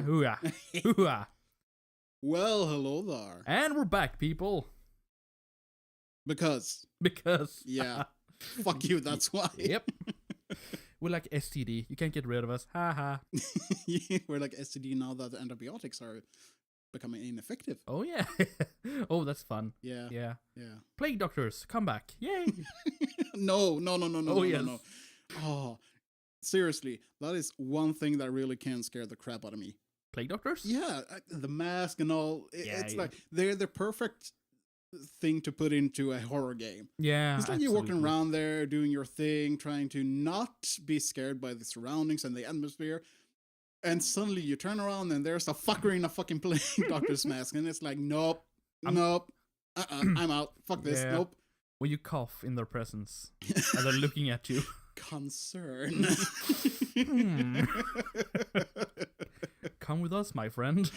hooah, hooah. Well, hello there. And we're back, people. Because. Yeah. Fuck you, that's why. Yep. We're like STD. You can't get rid of us. Ha ha. We're like STD now that antibiotics are becoming ineffective. Oh, yeah. Oh, that's fun. Yeah. Yeah. Yeah. Plague doctors, come back. Yay. No. Oh, yes. No. Oh, seriously. That is one thing that really can scare the crap out of me. Plague doctors? Yeah. The mask and all. It's Yeah. like they're the perfect thing to put into a horror game. Yeah. It's like you're walking around there doing your thing, trying to not be scared by the surroundings and the atmosphere. And suddenly you turn around and there's a fucker in a fucking plague doctor's mask. And it's like, nope. I'm out. Fuck this. Yeah. Nope. When you cough in their presence and they're looking at you. Concern. Come with us, my friend.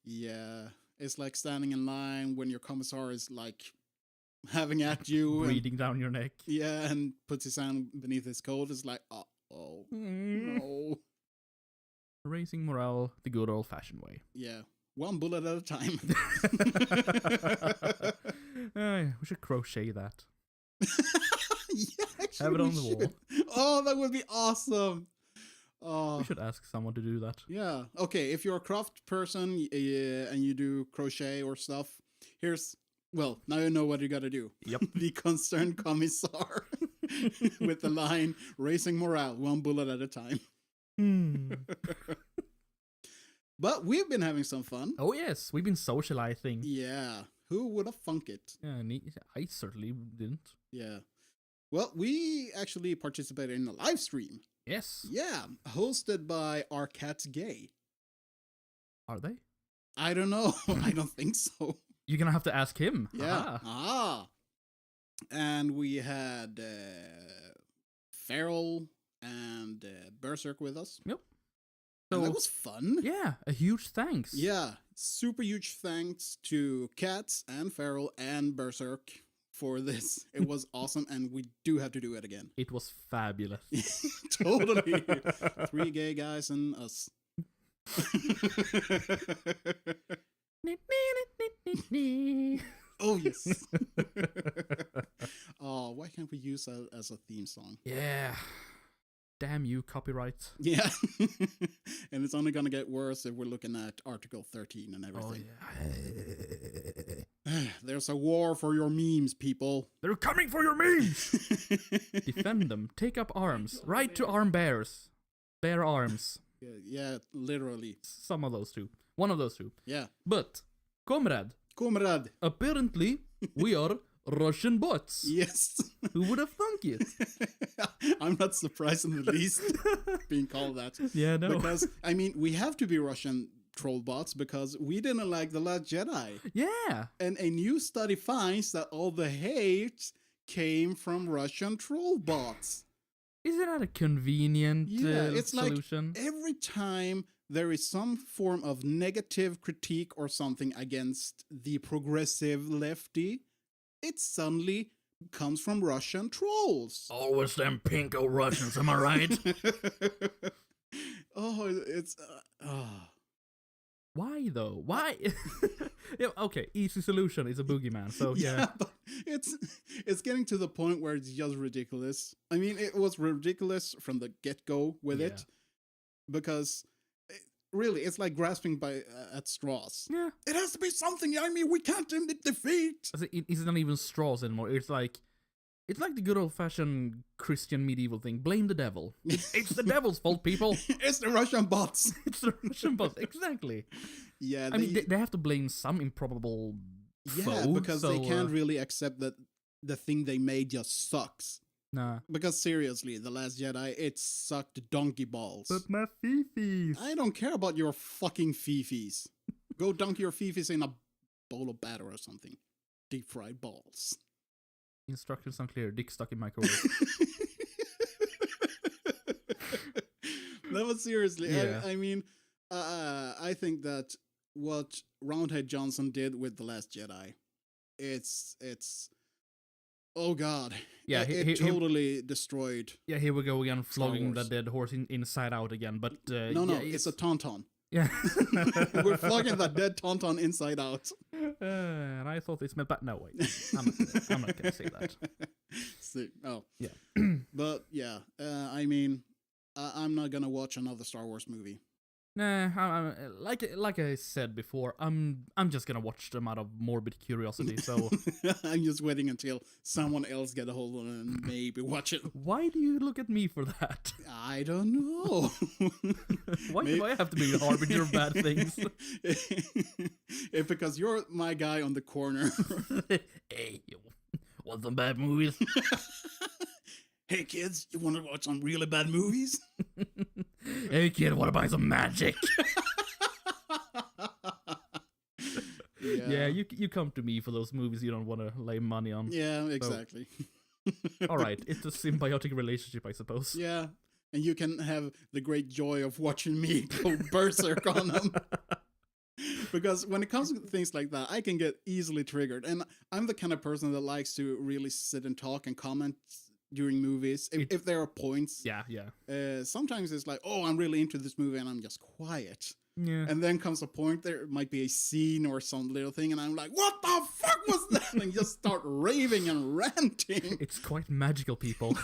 Yeah. It's like standing in line when your commissar is like having at you. Breathing down your neck. Yeah, and puts his hand beneath his coat. It's like, uh-oh. No. Raising morale the good old-fashioned way. Yeah. One bullet at a time. We should crochet that. Yeah, actually, have it on the wall. Oh, that would be awesome. We should ask someone to do that. Yeah. Okay, if you're a craft person and you do crochet or stuff, now you know what you gotta do. Yep. The concerned commissar with the line, raising morale, one bullet at a time. But we've been having some fun. Oh, yes. We've been socializing. Yeah. Who would have thunk it? Yeah, I certainly didn't. Yeah. Well, we actually participated in a live stream. Yes. Yeah. Hosted by Our Cat's Gay. Are they? I don't know. I don't think so. You're gonna have to ask him. Yeah. And we had Feral and Berserk with us. Yep. And that was fun. Yeah, a huge thanks. Yeah. Super huge thanks to Cats and Feral and Berserk for this. It was awesome, and we do have to do it again. It was fabulous. Totally. 3 gay guys and us. Oh, yes. Oh, why can't we use that as a theme song? Yeah. Damn you, copyright. Yeah. And it's only going to get worse if we're looking at Article 13 and everything. Oh, yeah. There's a war for your memes, people. They're coming for your memes! Defend them. Take up arms. Right to arm bears. Bear arms. Yeah, literally. Some of those two. One of those two. Yeah. But, comrade, apparently we are Russian bots. Yes. Who would have thunk it? I'm not surprised in the least being called that. Yeah, no. Because, I mean, we have to be Russian troll bots because we didn't like The Last Jedi. Yeah. And a new study finds that all the hate came from Russian troll bots. Isn't that a convenient it's solution? Like every time there is some form of negative critique or something against the progressive lefty, it suddenly comes from Russian trolls. Always them pinko Russians, am I right? It's... Why, though? Why? Yeah, okay, easy solution is a boogeyman, so yeah. But it's getting to the point where it's just ridiculous. I mean, it was ridiculous from the get-go with it, because really, it's like grasping at straws. Yeah. It has to be something. I mean, we can't admit defeat. It's not even straws anymore. It's like the good old-fashioned Christian medieval thing. Blame the devil. It's the devil's fault, people. It's the Russian bots. It's the Russian bots, exactly. Yeah. I mean, they have to blame some improbable foe. Because they can't really accept that the thing they made just sucks. Nah. Because seriously, The Last Jedi, it sucked donkey balls. But my fifis. I don't care about your fucking fifis. Go dunk your fifis in a bowl of batter or something. Deep fried balls. Instructions unclear. Dick stuck in microwave. No, but seriously, Yeah. I mean, I think that what Roundhead Johnson did with The Last Jedi, it's oh god, Yeah, it totally destroyed. Yeah, here we go again, flogging the dead horse inside out again. But No, it's a tauntaun. Yeah. We're flogging that dead tauntaun inside out. And I thought they smelled bad. No, wait. I'm not gonna say that. See, oh. Yeah. But yeah, I mean, I'm not gonna watch another Star Wars movie. Nah, like I said before, I'm just gonna watch them out of morbid curiosity. So I'm just waiting until someone else get a hold of it and maybe watch it. why do you look at me for that? I don't know. Why do I have to be the harbinger of bad things? It's because you're my guy on the corner. Hey, you want some bad movies? Hey kids, you want to watch some really bad movies? Hey kid, want to buy some magic? Yeah, you come to me for those movies you don't want to lay money on. Yeah, exactly. All right, it's a symbiotic relationship, I suppose. Yeah, and you can have the great joy of watching me go berserk on them. Because when it comes to things like that, I can get easily triggered. And I'm the kind of person that likes to really sit and talk and comment during movies if there are points. Yeah. Sometimes it's like, oh, I'm really into this movie and I'm just quiet. Yeah. And then comes a point, there might be a scene or some little thing, and I'm like, what the fuck was that? And just start raving and ranting. It's quite magical, people.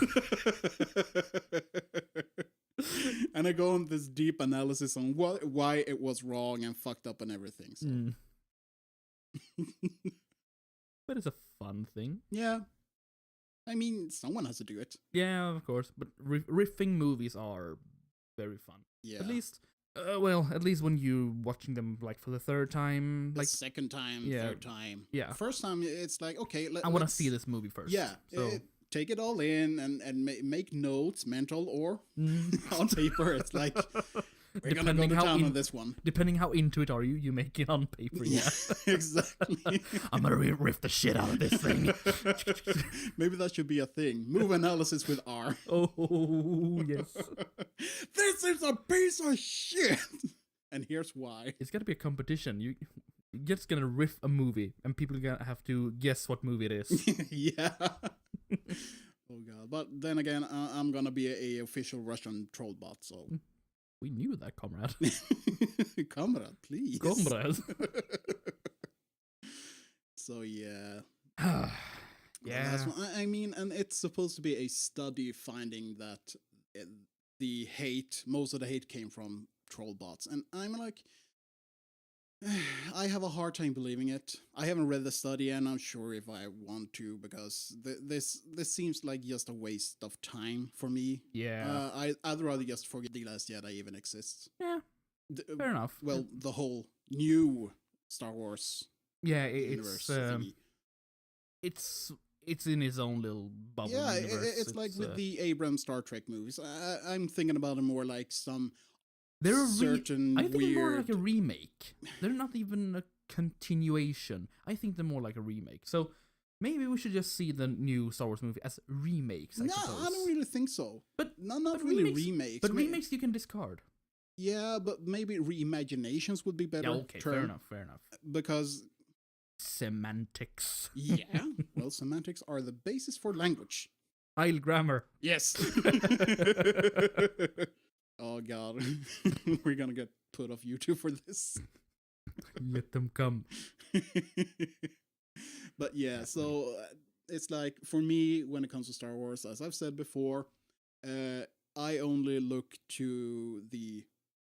And I go on this deep analysis on why it was wrong and fucked up and everything. So. But it's a fun thing. Yeah. I mean, someone has to do it. Yeah, of course. But riffing movies are very fun. Yeah. At least when you're watching them like for the third time, The like second time, yeah, third time. Yeah. First time, it's like, okay, I want to see this movie first. Yeah. So. Take it all in and make notes, mental or on paper. It's like, we're going to go to town on this one. Depending how into it are you make it on paper, yeah. Exactly. I'm going to riff the shit out of this thing. Maybe that should be a thing. Move analysis with R. Oh, yes. This is a piece of shit. And here's why. It's got to be a competition. You're just going to riff a movie, and people are going to have to guess what movie it is. Yeah. Oh, God. But then again, I'm going to be a official Russian troll bot, so... We knew that, comrade. Comrade, please. Comrade. So, yeah. Yeah. I mean, and it's supposed to be a study finding that most of the hate came from troll bots. And I'm like, I have a hard time believing it. I haven't read the study, and I'm sure if I want to, because this seems like just a waste of time for me. Yeah. I'd rather just forget The Last Jedi even exists. Yeah. Fair enough. Well, the whole new Star Wars universe thingy. It's in its own little bubble. Yeah, universe. it's like with the Abrams Star Trek movies. I'm thinking about it more like some they're certain I think weird... they're more like a remake. They're not even a continuation. I think they're more like a remake. So maybe we should just see the new Star Wars movie as remakes, I suppose. I don't really think so. But not really remakes. But remakes you can discard. Yeah, but maybe reimaginations would be better. Yeah, okay, fair enough. Because... Semantics. Yeah, well, semantics are the basis for language. Heil grammar. Yes. Oh, God. We're gonna get put off YouTube for this. Let them come. But yeah, so it's like, for me, when it comes to Star Wars, as I've said before, I only look to the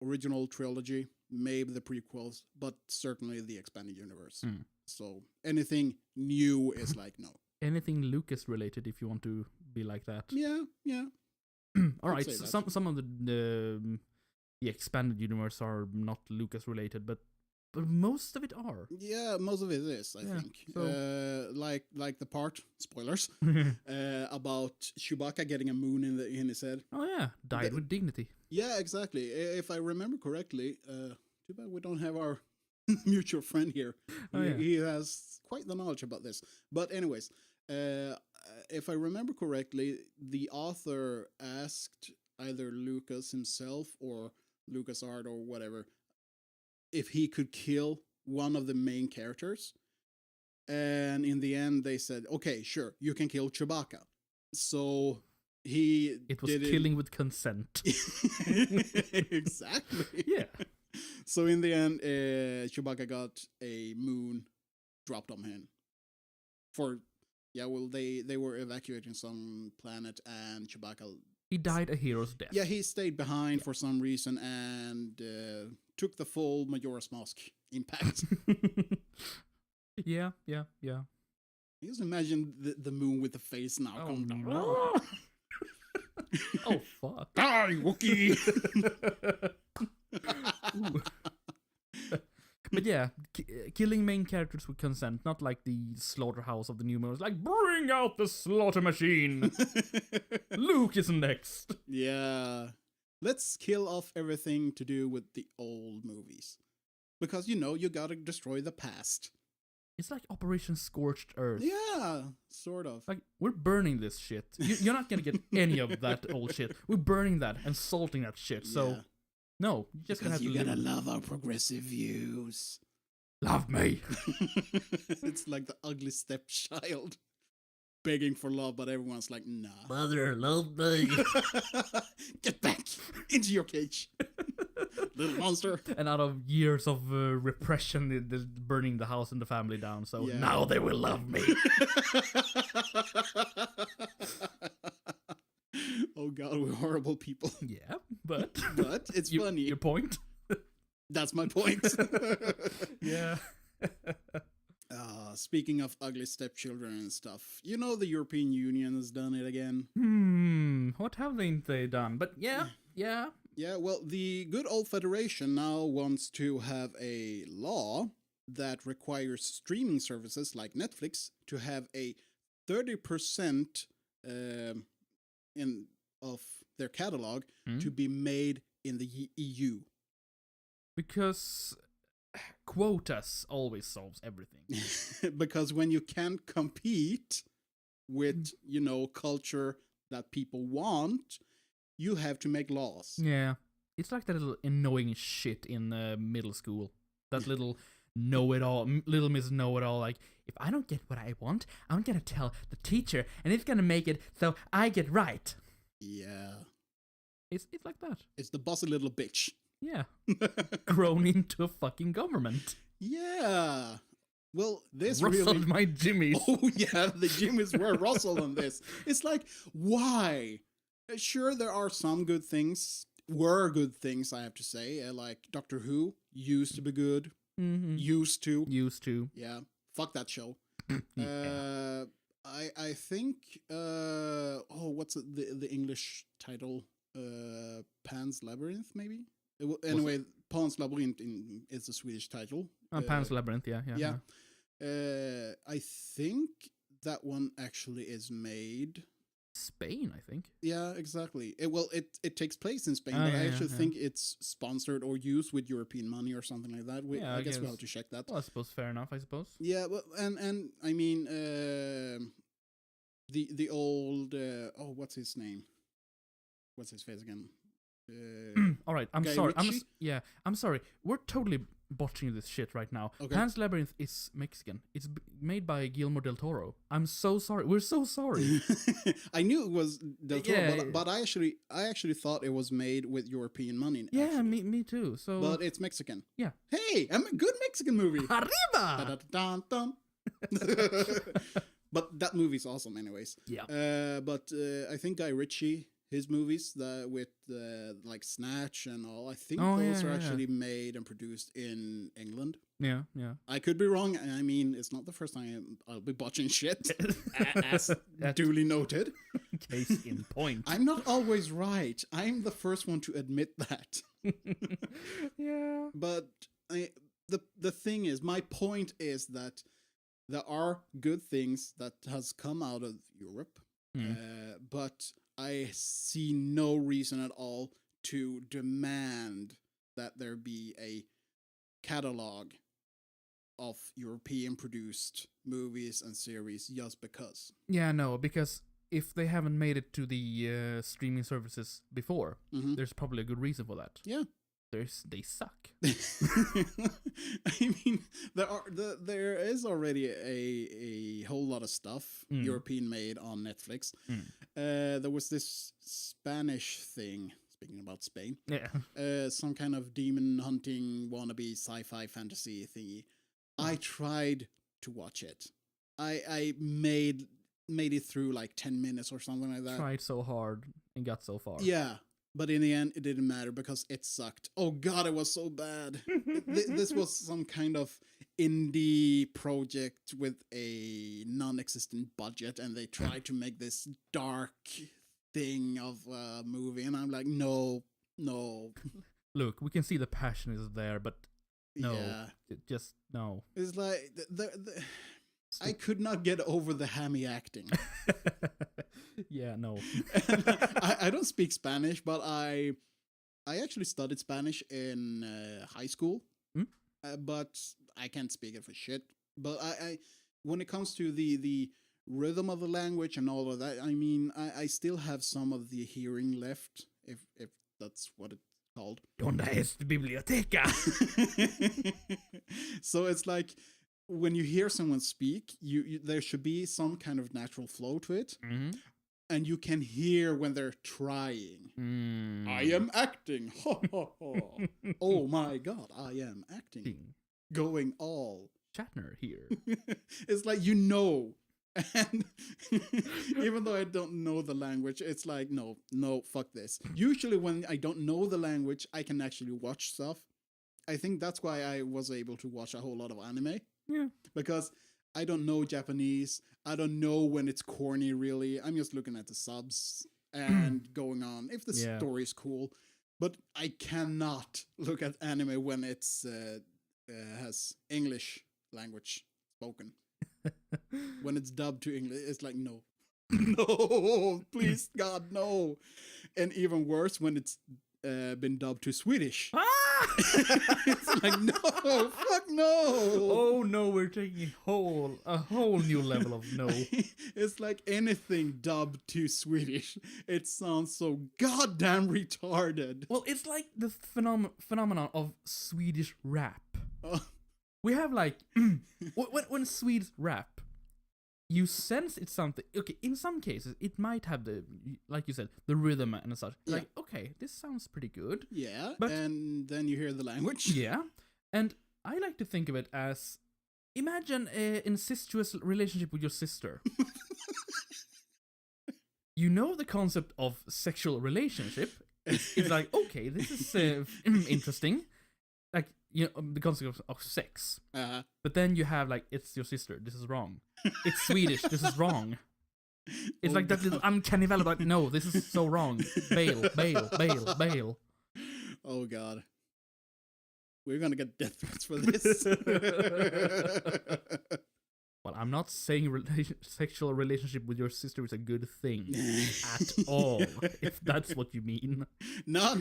original trilogy, maybe the prequels, but certainly the expanded universe. So anything new is like, no. Anything Lucas related, if you want to be like that. Yeah. All right, so some of the expanded universe are not Lucas related, but most of it are. Yeah, most of it is, I think. So. Like the part, spoilers, about Chewbacca getting a moon in his head. Oh yeah, died with dignity. Yeah, exactly. If I remember correctly, too bad we don't have our mutual friend here. He has quite the knowledge about this. But anyways, if I remember correctly, the author asked either Lucas himself or LucasArts or whatever if he could kill one of the main characters. And in the end, they said, okay, sure, you can kill Chewbacca. So it was killing with consent. Exactly. Yeah. So in the end, Chewbacca got a moon dropped on him. They were evacuating some planet, and Chewbacca. He died a hero's death. Yeah, he stayed behind for some reason and took the full Majora's Mask impact. yeah. Just imagine the moon with the face now. Oh, Come down. no. Oh, fuck. Die, Wookiee! But yeah, killing main characters with consent, not like the slaughterhouse of the new movies. Like, bring out the slaughter machine! Luke is next! Yeah. Let's kill off everything to do with the old movies. Because, you gotta destroy the past. It's like Operation Scorched Earth. Yeah, sort of. Like, we're burning this shit. You're not gonna get any of that old shit. We're burning that and salting that shit, so... Yeah. No, you're just gonna have to you gotta live. love our progressive views. Love me! It's like the ugly stepchild begging for love, but everyone's like, nah. Mother, love me! Get back into your cage, little monster. And out of years of repression, they're burning the house and the family down, so Yeah. now they will love me. Oh god, we're horrible people. Yeah, but... But it's funny. Your point? That's my point. Yeah. Speaking of ugly stepchildren and stuff, the European Union has done it again. What haven't they done? But yeah. Yeah, well, the good old Federation now wants to have a law that requires streaming services like Netflix to have a 30% of their catalog to be made in the EU. Because quotas always solves everything. Because when you can't compete with, culture that people want, you have to make laws. Yeah. It's like that little annoying shit in middle school. That little know-it-all, little Miss Know-it-all, like, if I don't get what I want, I'm gonna tell the teacher, and it's gonna make it so I get right. Yeah. It's like that. It's the bossy little bitch. Yeah. Grown into a fucking government. Yeah. Well, this Rustled really... my jimmies. Oh, yeah, the jimmies were rustled on this. It's like, why? Sure, there are some good things. Were good things, I have to say. Like Doctor Who used to be good. Mm-hmm. Used to. Yeah. Fuck that show. Yeah. I think what's the English title? Pan's Labyrinth, maybe. Anyway, Pan's Labyrinth is the Swedish title. Pan's Labyrinth, yeah. I think that one actually is made Spain, I think. Yeah, exactly. It takes place in Spain, but I actually think it's sponsored or used with European money or something like that. I guess we'll have to check that. Well, I suppose fair enough. I suppose. Yeah, but and I mean, the old what's his name? What's his face again? All right, I'm Guy sorry. Ritchie? I'm sorry. We're totally botching this shit right now. Okay. Pan's Labyrinth is Mexican. It's made by Guillermo del Toro. I'm so sorry. We're so sorry. I knew it was del Toro, Yeah, but I actually thought it was made with European money. Yeah, actually. me too. So, But it's Mexican. Yeah. Hey, I'm a good Mexican movie. Arriba! Dun-dun-dun. But that movie's awesome, anyways. Yeah. But I think Guy Ritchie, his movies with like Snatch and all, I think those are actually made and produced in England. Yeah. I could be wrong. I mean, it's not the first time I'll be botching shit, as duly noted. Case in point. I'm not always right. I'm the first one to admit that. Yeah. But the thing is, my point is that there are good things that has come out of Europe, but I see no reason at all to demand that there be a catalog of European produced movies and series just because. Yeah, no, because if they haven't made it to the streaming services before, there's probably a good reason for that. Yeah. They suck. I mean, there is already a whole lot of stuff European made on Netflix. There was this Spanish speaking about Spain, Yeah. some kind of demon hunting wannabe sci-fi fantasy thingy. I tried to watch it. I made it through like 10 minutes or something like that. Tried so hard and got so far. Yeah, but in the end, it didn't matter because it sucked. Oh god, it was so bad. This was some kind of indie project with a non-existent budget, and they tried to make this dark thing of a movie, and I'm like, no. Look, we can see the passion is there, but no, Yeah. just no. It's like I could not get over the hammy acting. Yeah, no. I don't speak Spanish, but I actually studied Spanish in high school, but I can't speak it for shit. But I when it comes to the rhythm of the language and all of that, I mean, I still have some of the hearing left, if that's what it's called. ¿Dónde es tu biblioteca? So it's like when you hear someone speak, you there should be some kind of natural flow to it. Mm-hmm. And you can hear when they're trying. I am acting. Oh my god, I am acting. Going all. Shatner here. It's like, and even though I don't know the language, it's like, no, fuck this. Usually when I don't know the language, I can actually watch stuff. I think that's why I was able to watch a whole lot of anime. Yeah. Because I don't know Japanese. I don't know when it's corny, really. I'm just looking at the subs and going on if the story is cool. But I cannot look at anime when it's has English language spoken. When it's dubbed to English, it's like, no. No, please, God, no. And even worse, when it's been dubbed to Swedish. It's like, no, fuck no. Oh no, we're taking a whole new level of no. It's like anything dubbed to Swedish. It sounds so goddamn retarded. Well, it's like the phenomenon of Swedish rap. Oh. We have like when Swedes rap, you sense it's something. Okay, in some cases, it might have the, like you said, the rhythm and such. Yeah. Like, okay, this sounds pretty good. Yeah, but and then you hear the language. Yeah, and I like to think of it as, imagine an incestuous relationship with your sister. You know the concept of sexual relationship. It's like, okay, this is interesting. Like, you know, the concept of sex. Uh-huh. But then you have, like, it's your sister. This is wrong. It's Swedish. This is wrong. It's like that little uncanny valley. Like, no, this is so wrong. Bail, bail, bail, bail. Oh, God. We're gonna get death threats for this. Well, I'm not saying sexual relationship with your sister is a good thing at all, if that's what you mean. No.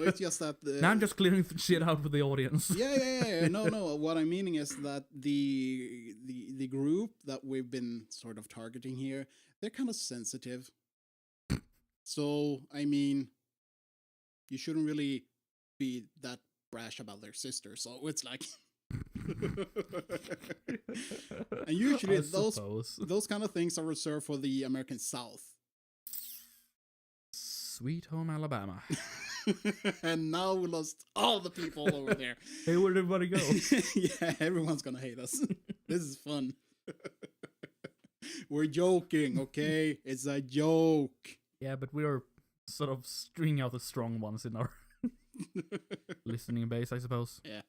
It's just that... Now I'm just clearing shit out with the audience. Yeah. No. What I'm meaning is that the group that we've been sort of targeting here, they're kind of sensitive. So, I mean, you shouldn't really be that brash about their sister. So it's like... And usually those kind of things are reserved for the American South. Sweet home Alabama. And now we lost all the people over there. Hey, where'd everybody go? Yeah, everyone's gonna hate us. This is fun. We're joking, okay? It's a joke. Yeah, but we are sort of stringing out the strong ones in our listening base, I suppose. Yeah.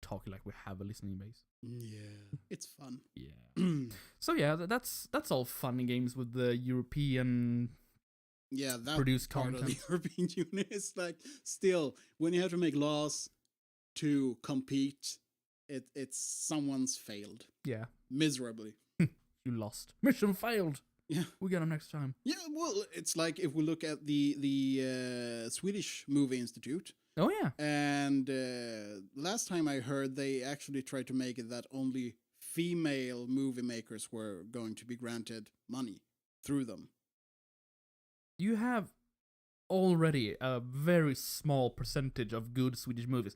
Talking like we have a listening base. Yeah, it's fun. Yeah. So yeah, that's all fun and games with the European that produced part content. of the European Union is like, still, when you have to make laws to compete, it's someone's failed. Yeah. Miserably. You lost. Mission failed. Yeah. We get them next time. Yeah, well, it's like if we look at the Swedish Movie Institute. Oh, yeah. And last time I heard, they actually tried to make it that only female movie makers were going to be granted money through them. You have already a very small percentage of good Swedish movies.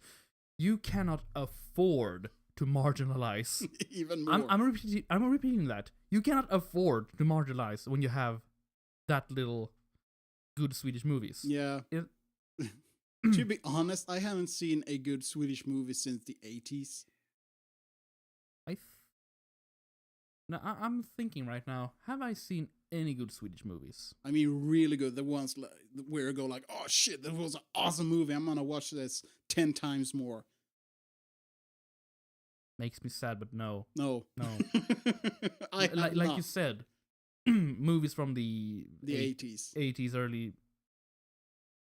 You cannot afford to marginalize. Even more. I'm repeating that. You cannot afford to marginalize when you have that little good Swedish movies. Yeah. To be honest, I haven't seen a good Swedish movie since the 80s. Now, I'm thinking right now, have I seen any good Swedish movies? I mean, really good. The ones where I go like, oh shit, that was an awesome movie. I'm gonna watch this 10 times more. Makes me sad, but no. No. Like you said, movies from the 80s. 80s, early...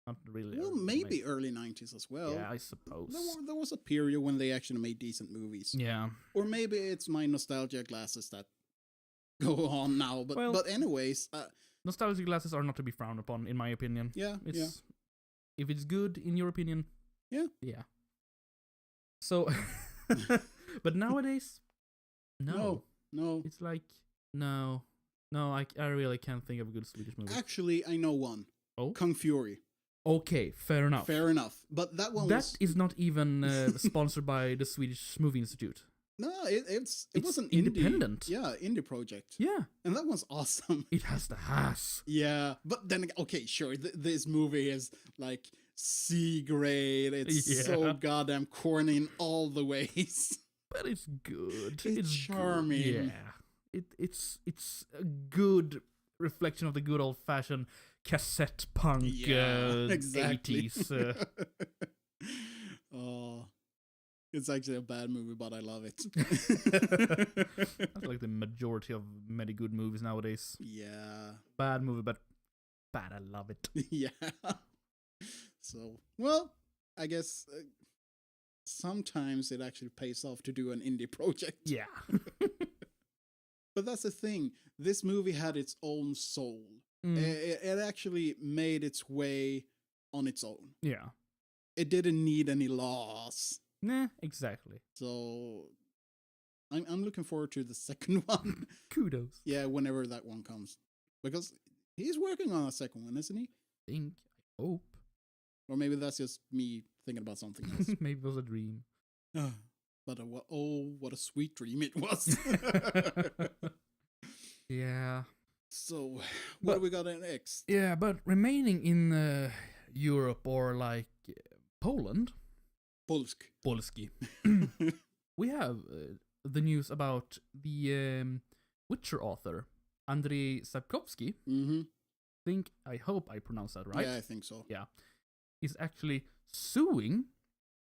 Not really. Well, maybe early 90s as well. Yeah, I suppose. There was a period when they actually made decent movies. Yeah. Or maybe it's my nostalgia glasses that go on now. But anyways... nostalgia glasses are not to be frowned upon, in my opinion. Yeah, If it's good, in your opinion... Yeah. Yeah. So... But nowadays... No. It's like... No, I really can't think of a good Swedish movie. Actually, I know one. Oh? Kung Fury. Okay, fair enough. But that one is not even sponsored by the Swedish Movie Institute. No, it was an independent. Indie project. Yeah. And that one's awesome. It has the ass. Yeah, but then, okay, sure, this movie is like C grade. It's so goddamn corny in all the ways. But it's good. It's charming. Good. Yeah. It's a good reflection of the good old-fashioned cassette punk exactly. 80s. Oh, it's actually a bad movie, but I love it. That's like the majority of many good movies nowadays. Yeah. Bad movie, but bad. I love it. Yeah. So, well, I guess sometimes it actually pays off to do an indie project. Yeah. But that's the thing. This movie had its own soul. It actually made its way on its own. Yeah. It didn't need any laws. Nah, exactly. So I'm looking forward to the second one. Kudos. Yeah, whenever that one comes. Because he's working on a second one, isn't he? I hope. Or maybe that's just me thinking about something else. Maybe it was a dream. But what a sweet dream it was. Yeah. So, what do we got next? Yeah, but remaining in Europe or like Poland. Polski. We have the news about the Witcher author, Andrzej Sapkowski. Mm-hmm. I hope I pronounced that right. Yeah, I think so. Yeah. Is actually suing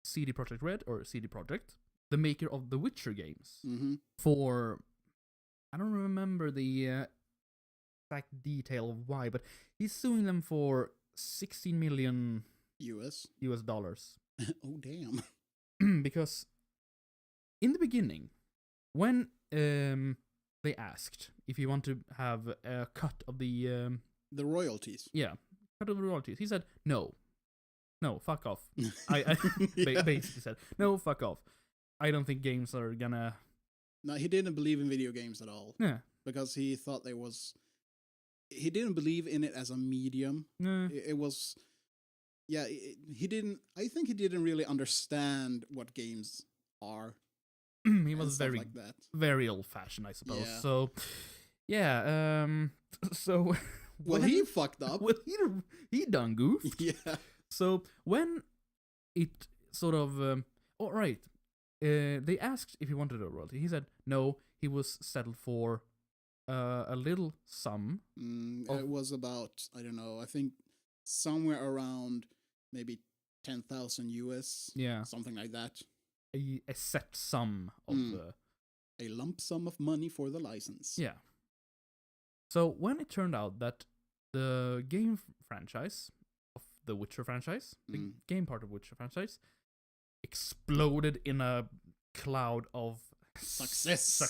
CD Projekt Red, or CD Projekt, the maker of the Witcher games, for... I don't remember the exact detail of why, but he's suing them for 16 million US dollars. Oh, damn. Because in the beginning, when they asked if you want to have a cut of the royalties. Yeah, cut of the royalties, he said no, fuck off. I basically said no, fuck off. I don't think games are gonna... No, he didn't believe in video games at all. Yeah. Because he thought he didn't believe in it as a medium. It was... Yeah, I think he didn't really understand what games are. He was very old-fashioned, I suppose. Yeah. So, yeah, so... Well, he fucked up. Well, he done goofed. Yeah. So, when it sort of... all right. They asked if he wanted a royalty. He said no. He was settled for a little sum. It was about, I don't know, I think somewhere around maybe 10,000 US. Yeah. Something like that. A set sum of... a lump sum of money for the license. Yeah. So when it turned out that the game franchise of the Witcher franchise, the game part of Witcher franchise, exploded in a cloud of success.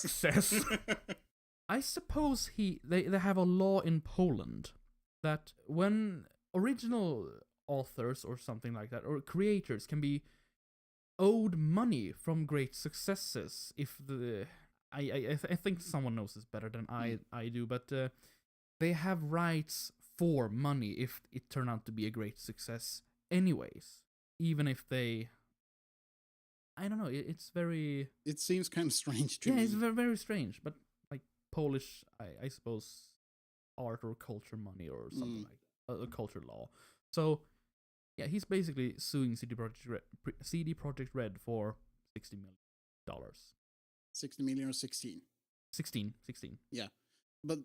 I suppose they have a law in Poland that when original authors or something like that, or creators, can be owed money from great successes if the... I think someone knows this better than I do, but they have rights for money if it turned out to be a great success anyways, even if they... I don't know, it's very... It seems kind of strange to me. Yeah, it's very, very strange, but like Polish, I suppose, art or culture money or something like that, a culture law. So Yeah, he's basically suing CD Projekt Red for $60 million. 60 million or 16. 16. Yeah. But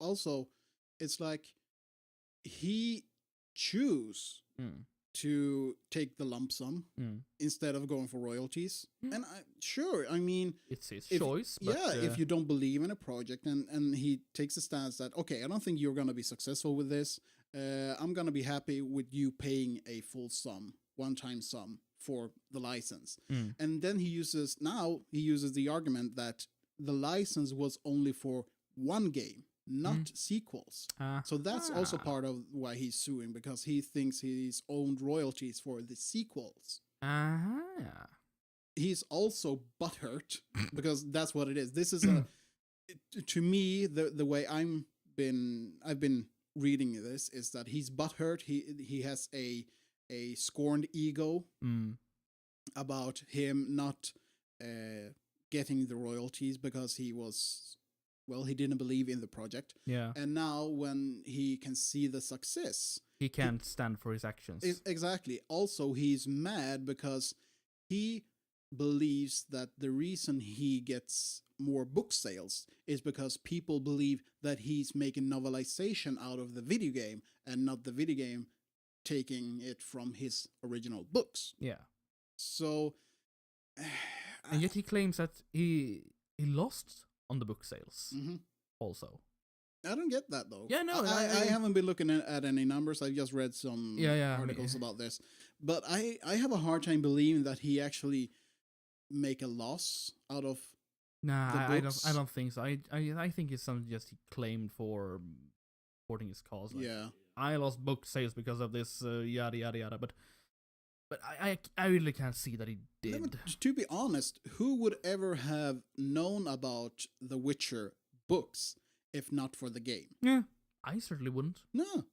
also, it's like he choose Mm. to take the lump sum Mm. instead of going for royalties. Mm. And sure, I mean, It's his if, choice. But, yeah, if you don't believe in a project and he takes a stance that, okay, I don't think you're going to be successful with this. I'm going to be happy with you paying a full sum, one-time sum for the license. Mm. And then he uses the argument that the license was only for one game, not sequels. So that's also part of why he's suing, because he thinks he's owned royalties for the sequels. He's also butthurt because that's what it is. This is to me, the way I've been reading this is that he's butthurt. He has a scorned ego about him not getting the royalties because he didn't believe in the project. Yeah. And now when he can see the success, He can't stand for his actions. Exactly. Also, he's mad because he believes that the reason he gets more book sales is because people believe that he's making novelization out of the video game and not the video game taking it from his original books. Yeah. So, and yet he claims that he lost on the book sales also. I don't get that though. Yeah, no, I haven't been looking at any numbers. I just read some articles about this, but I have a hard time believing that he actually make a loss out of. Nah, I don't think so. I think it's something just he claimed for supporting his cause. Like, yeah, I lost book sales because of this yada yada yada. But I really can't see that he did. No, to be honest, who would ever have known about the Witcher books if not for the game? Yeah, I certainly wouldn't. No,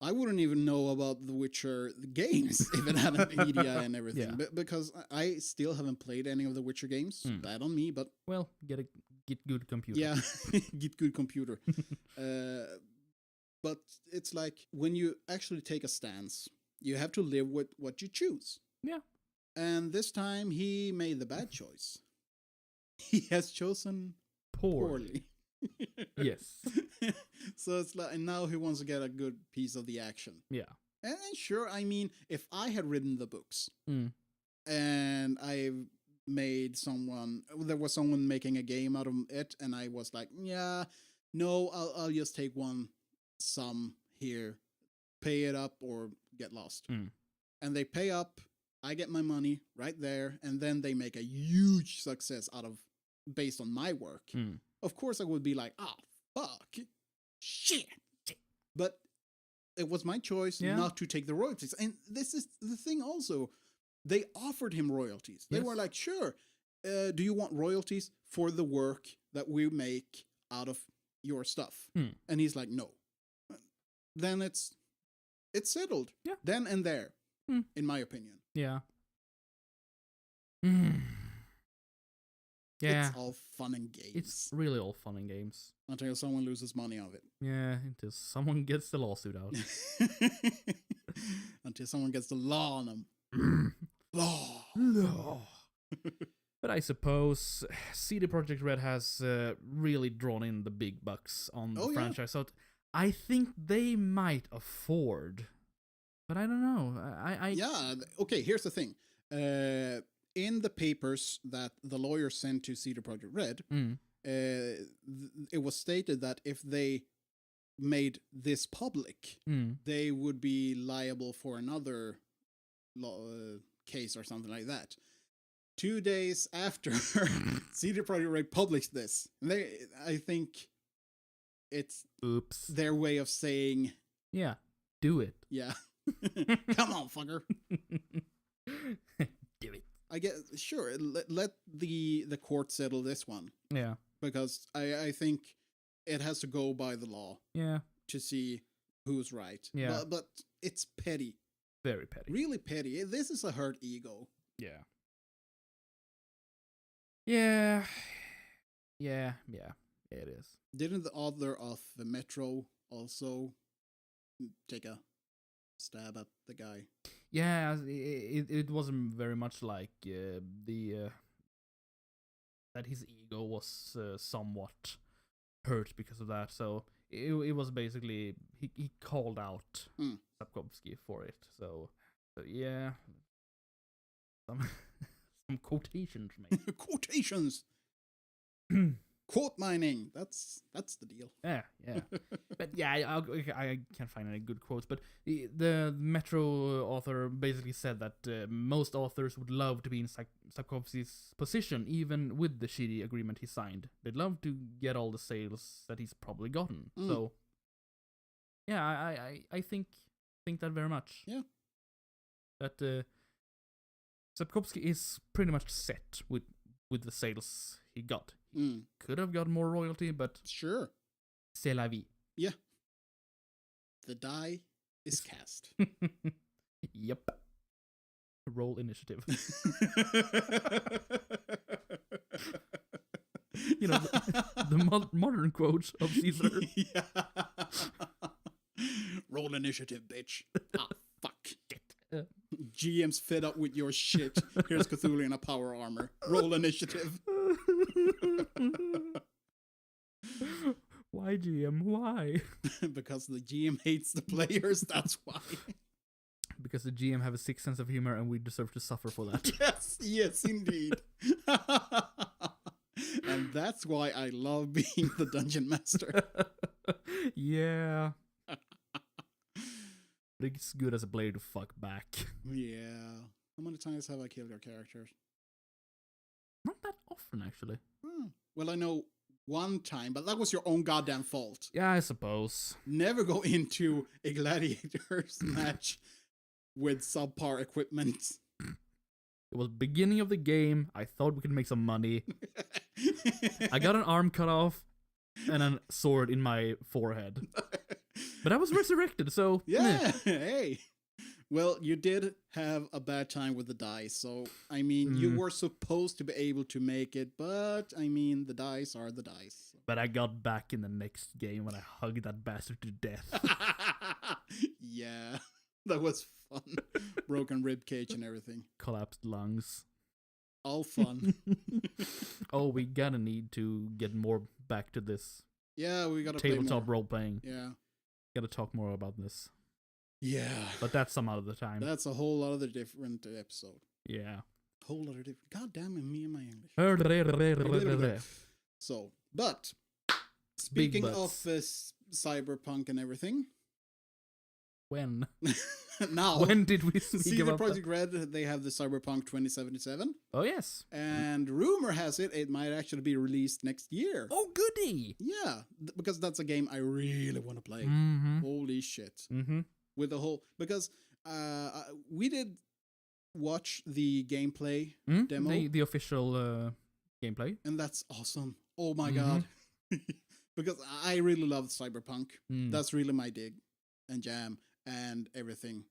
I wouldn't even know about the Witcher games if it hadn't media and everything. Yeah. But because I still haven't played any of the Witcher games. Bad on me, but well, get good computer. Yeah, get good computer. But it's like when you actually take a stance, you have to live with what you choose. Yeah. And this time he made the bad choice. He has chosen poorly. Yes. So it's like, and now he wants to get a good piece of the action. Yeah. And sure, I mean, if I had written the books and I've made there was someone making a game out of it, and I was like, yeah, no, I'll just take one sum here, pay it up or get lost. And they pay up, I get my money right there, and then they make a huge success based on my work. Of course I would be like, fuck, shit. But it was my choice not to take the royalties. And this is the thing also. They offered him royalties. They were like, sure, do you want royalties for the work that we make out of your stuff? And he's like, no. Then it's settled. Yeah. Then and there, in my opinion. Yeah. Yeah. It's all fun and games. It's really all fun and games. Until someone loses money on it. Yeah, until someone gets the lawsuit out. Until someone gets the law on them. Law. But I suppose CD Projekt Red has really drawn in the big bucks on the franchise. So I think they might afford. But I don't know. Yeah, okay, here's the thing. In the papers that the lawyer sent to CD Projekt Red, it was stated that if they made this public, they would be liable for another case or something like that. 2 days after CD Projekt Red published this, I think it's their way of saying, yeah, do it. Yeah. Come on, fucker. Do it. I guess, sure, let the court settle this one. Yeah. Because I think it has to go by the law. Yeah. To see who's right. Yeah. But it's petty. Very petty. Really petty. This is a hurt ego. Yeah. Yeah. Yeah. Yeah. It is. Didn't the author of the Metro also take a stab at the guy? Yeah, it wasn't very much like that his ego was somewhat hurt because of that. So it was basically he called out Sapkowski for it. So yeah, some some quotations, mate. Quotations. Quote mining. That's the deal. Yeah. But yeah, I can't find any good quotes. But the Metro author basically said that most authors would love to be in Sapkowski's position, even with the shitty agreement he signed. They'd love to get all the sales that he's probably gotten. So yeah, I think that very much. Yeah. That Sapkowski is pretty much set with the sales he got. Could have got more royalty, but sure, c'est la vie. Yeah. The die is cast. Yep. Roll initiative. You know, the modern quote of Caesar. Yeah. Roll initiative, bitch. Ah, fuck. GM's fed up with your shit. Here's Cthulhu in a power armor. Roll initiative. Why, GM? Why? Because the GM hates the players, that's why. Because the GM have a sick sense of humor and we deserve to suffer for that. Yes, indeed. And that's why I love being the dungeon master. Yeah. It's good as a player to fuck back. Yeah. How many times have I killed your characters? Not that often, actually. Well, I know one time, but that was your own goddamn fault. Yeah, I suppose. Never go into a gladiators match with subpar equipment. It was beginning of the game. I thought we could make some money. I got an arm cut off and a sword in my forehead. But I was resurrected, so... Yeah, hey. Well, you did have a bad time with the dice, so, I mean, you were supposed to be able to make it, but, I mean, the dice are the dice. So. But I got back in the next game when I hugged that bastard to death. Yeah, that was fun. Broken rib cage and everything. Collapsed lungs. All fun. Oh, we gotta need to get more back to this. Yeah, we gotta tabletop role playing. Yeah. Gotta talk more about this. Yeah. But that's some other time. That's a whole other different episode. Yeah. Whole other different. God damn it, me and my English. So, but speaking of cyberpunk and everything. When? Now. When did we speak about CD Projekt Red, they have the Cyberpunk 2077. Oh, yes. And rumor has it might actually be released next year. Oh, goody. Yeah, because that's a game I really want to play. Holy shit. With the whole... Because we did watch the gameplay demo. The official gameplay. And that's awesome. Oh my god. Because I really love Cyberpunk. That's really my dig and jam and everything.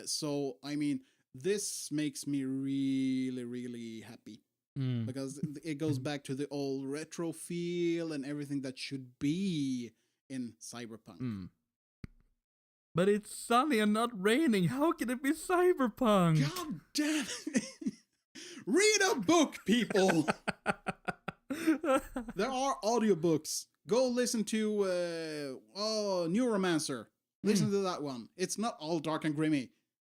So, I mean, this makes me really, really happy. Because it goes back to the old retro feel and everything that should be in Cyberpunk. But it's sunny and not raining. How can it be Cyberpunk? God damn it. Read a book, people! There are audiobooks. Go listen to Neuromancer. Listen to that one. It's not all dark and grimy.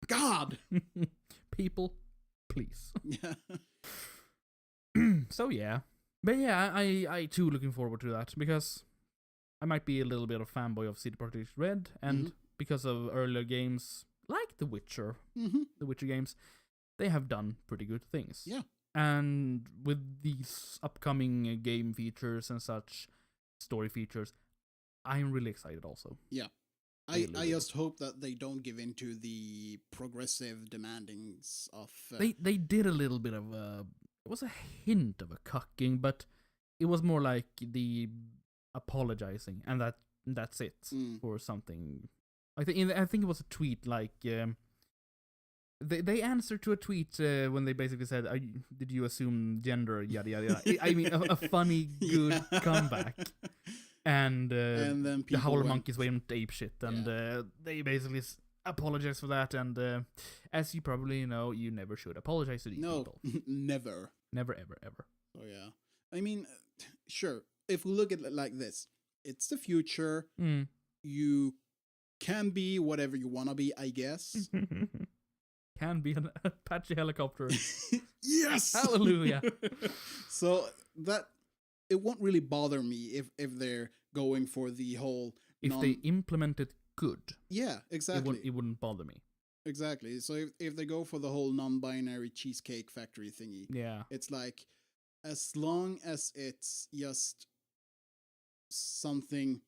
God! People, please. Yeah. So yeah. But yeah, I too looking forward to that, because I might be a little bit of fanboy of CD Projekt Red, and because of earlier games like The Witcher, the Witcher games, they have done pretty good things. Yeah. And with these upcoming game features and such, story features, I'm really excited also. Yeah. I just hope that they don't give in to the progressive demandings of... They did a little bit of a... It was a hint of a cucking, but it was more like the apologizing, and that's it for something. I think it was a tweet like... They answered to a tweet when they basically said, did you assume gender, yada yada yada. I mean, a funny, good comeback. And then the Howler Monkeys went ape shit, and they basically apologize for that. And as you probably know, you never should apologize to these people. Never. Never, ever, ever. Oh yeah. I mean, sure. If we look at it like this, it's the future. You can be whatever you want to be, I guess. Can be an Apache helicopter. Yes! Hallelujah. So that it won't really bother me if they're going for the whole If they implement it good. Yeah, exactly. It wouldn't bother me. Exactly. So if they go for the whole non-binary cheesecake factory thingy, Yeah. it's like as long as it's just something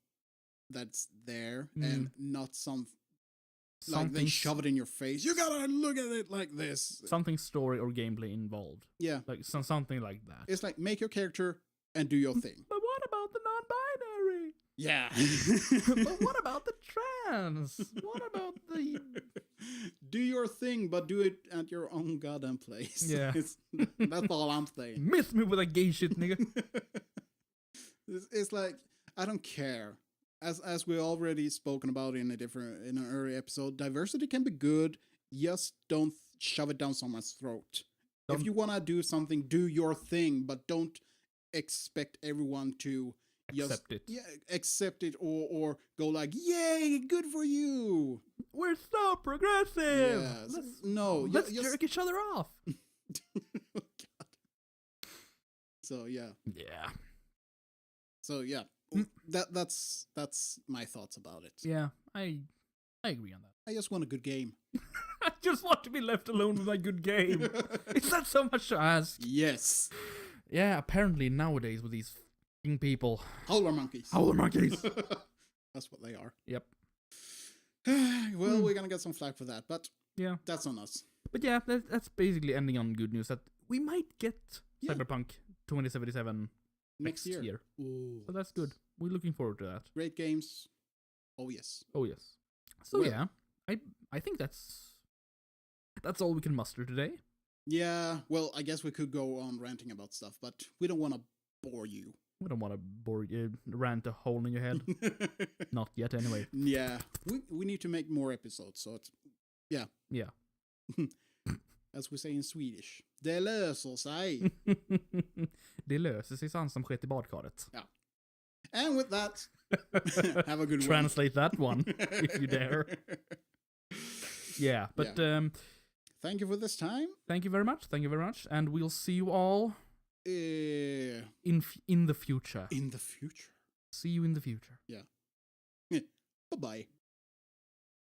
that's there and not like they shove it in your face. You gotta look at it like this. Something story or gameplay involved. Yeah. Like something like that. It's like make your character and do your thing. But what about the non-binary? Yeah. But what about the trans? What about the... Do your thing, but do it at your own goddamn place. Yeah. That's all I'm saying. Miss me with that gay shit, nigga. It's like, I don't care. As we already spoken about in an earlier episode, diversity can be good. Just don't shove it down someone's throat. If you want to do something, do your thing, but don't expect everyone to accept it. Yeah, accept it or go like, yay, good for you. We're so progressive. Yeah, let's jerk each other off. Oh, God. So yeah. Yeah. So yeah. That's my thoughts about it. Yeah, I agree on that. I just want a good game. I just want to be left alone with my good game. Is that so much to ask? Yes. Yeah, apparently nowadays with these f***ing people. Howler monkeys. Howler monkeys. That's what they are. Yep. Well, we're gonna get some flack for that, but yeah, that's on us. But yeah, that's basically ending on good news that we might get Cyberpunk 2077 next year. Ooh. So that's good. We're looking forward to that. Great games. Oh yes. Oh yes. So yeah, I think that's all we can muster today. Yeah, well, I guess we could go on ranting about stuff, but we don't want to bore you. We don't want to bore you, rant a hole in your head. Not yet, anyway. Yeah, we need to make more episodes, so it's... Yeah. Yeah. As we say in Swedish. Det löser sig. Det löser sig, sant som skett i badkaret. Yeah. And with that, have a good one. Translate that one, if you dare. Yeah, but... thank you for this time. Thank you very much. Thank you very much. And we'll see you all in the future. In the future. See you in the future. Yeah. Bye-bye.